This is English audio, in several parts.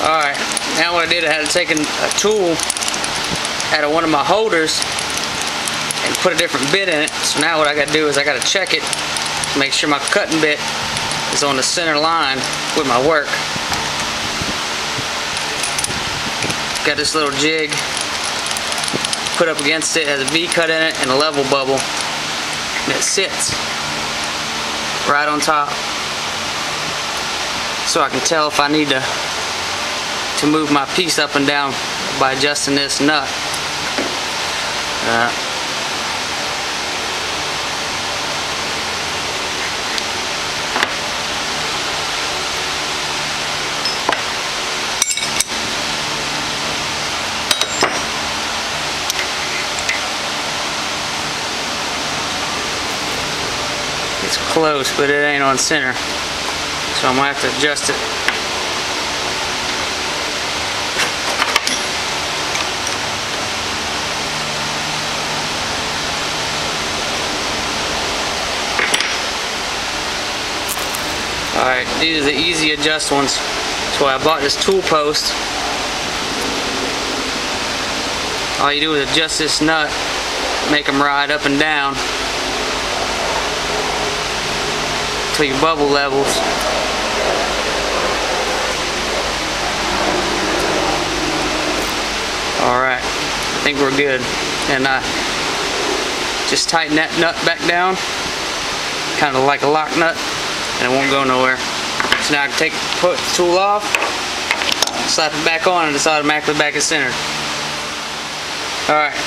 Alright, now what I did, I had to take a tool out of one of my holders and put a different bit in it. So now what I got to do is I got to check it to make sure my cutting bit is on the center line with my work. Got this little jig put up against it, has a V cut in it and a level bubble, and it sits right on top, so I can tell if I need to move my piece up and down by adjusting this nut. It's close, but it ain't on center, so I'm gonna have to adjust it. Alright, these are the easy adjust ones. So I bought this tool post. All you do is adjust this nut, make them ride up and down till your bubble levels. Alright, I think we're good. And just tighten that nut back down, kind of like a lock nut, and it won't go nowhere. So now I can put the tool off, slap it back on, and it's automatically back at center. Alright,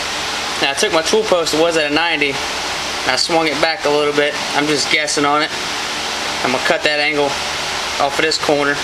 now I took my tool post, it was at a 90, and I swung it back a little bit. I'm just guessing on it. I'm going to cut that angle off of this corner.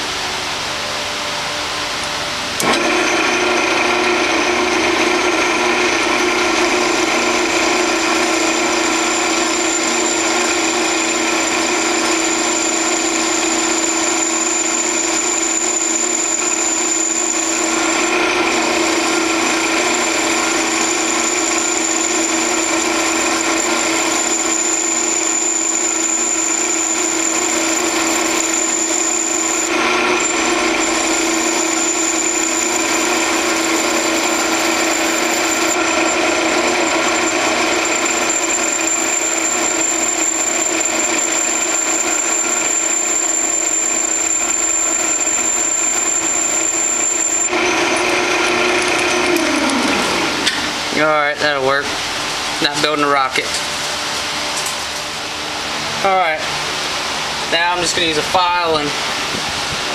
Alright, that'll work. Not building a rocket. Alright, now I'm just going to use a file and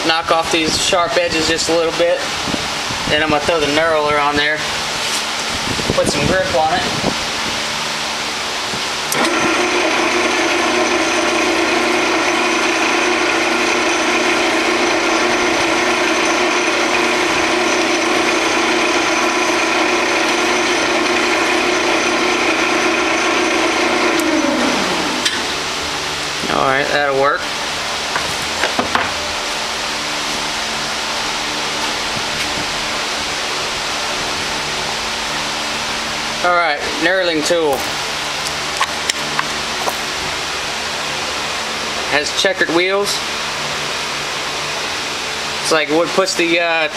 knock off these sharp edges just a little bit. Then I'm going to throw the knurler on there. Put some grip on it. Alright, that'll work. Alright, knurling tool. Has checkered wheels. It's like what puts the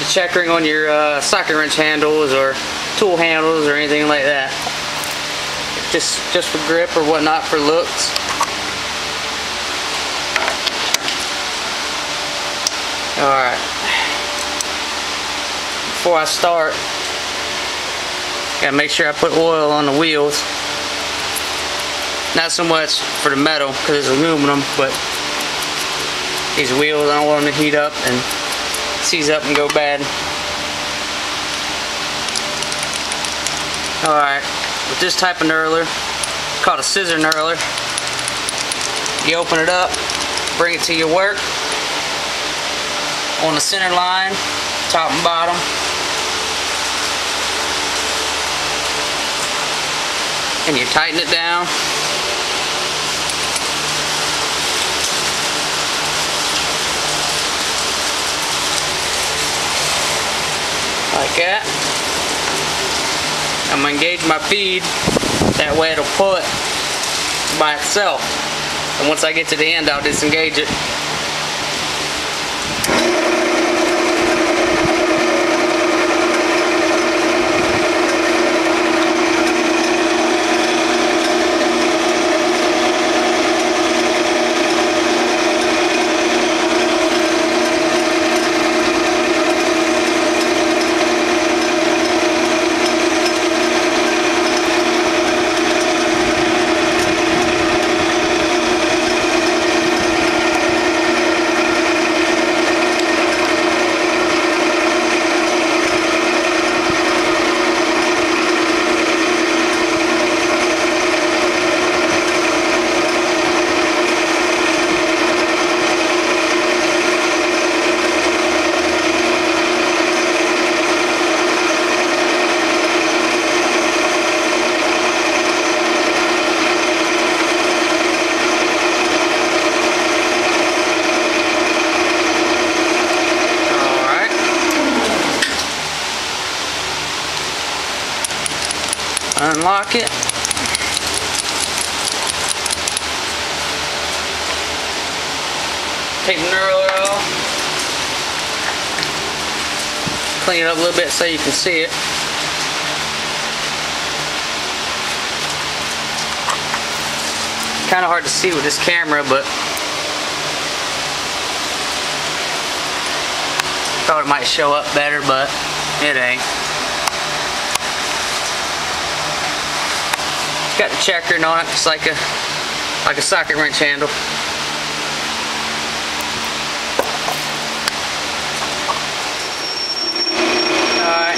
checkering on your socket wrench handles or tool handles or anything like that. Just for grip or whatnot, for looks. Alright, before I start, gotta make sure I put oil on the wheels. Not so much for the metal because it's aluminum, but these wheels, I don't want them to heat up and seize up and go bad. Alright, with this type of knurler, it's called a scissor knurler. You open it up, bring it to your work. On the center line, top and bottom. And you tighten it down. Like that. I'm going to engage my feed. That way it'll pull it by itself. And once I get to the end, I'll disengage it. unlock it. Take the knurler off. Clean it up a little bit so you can see it. Kind of hard to see with this camera, but thought it might show up better, but it ain't. It's got the checkering on it, just like a socket wrench handle. Alright,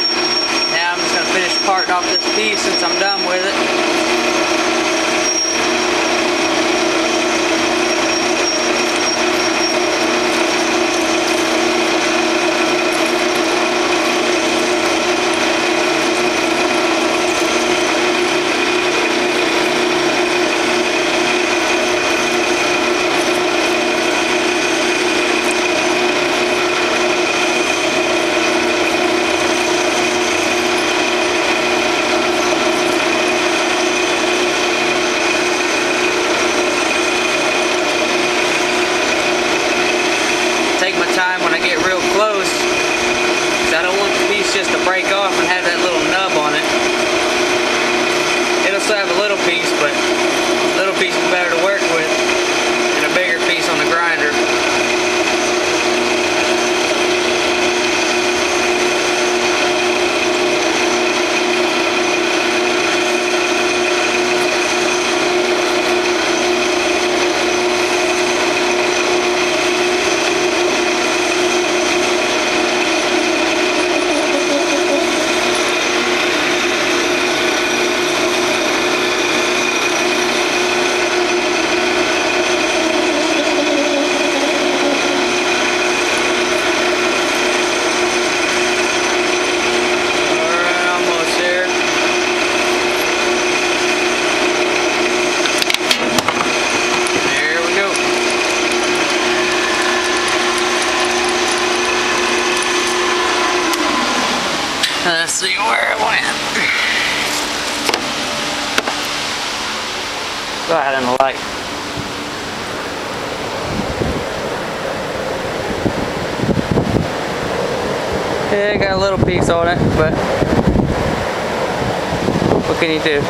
now I'm just going to finish parting off this piece since I'm done with it. Take my time when I get real close, because I don't want the piece just to break off and have that little nub on it. It'll still have a little piece, but a little piece is better to work with than a bigger piece on the grinder. Let's see where it went. Go ahead and light. Yeah, got a little piece on it, but what can you do?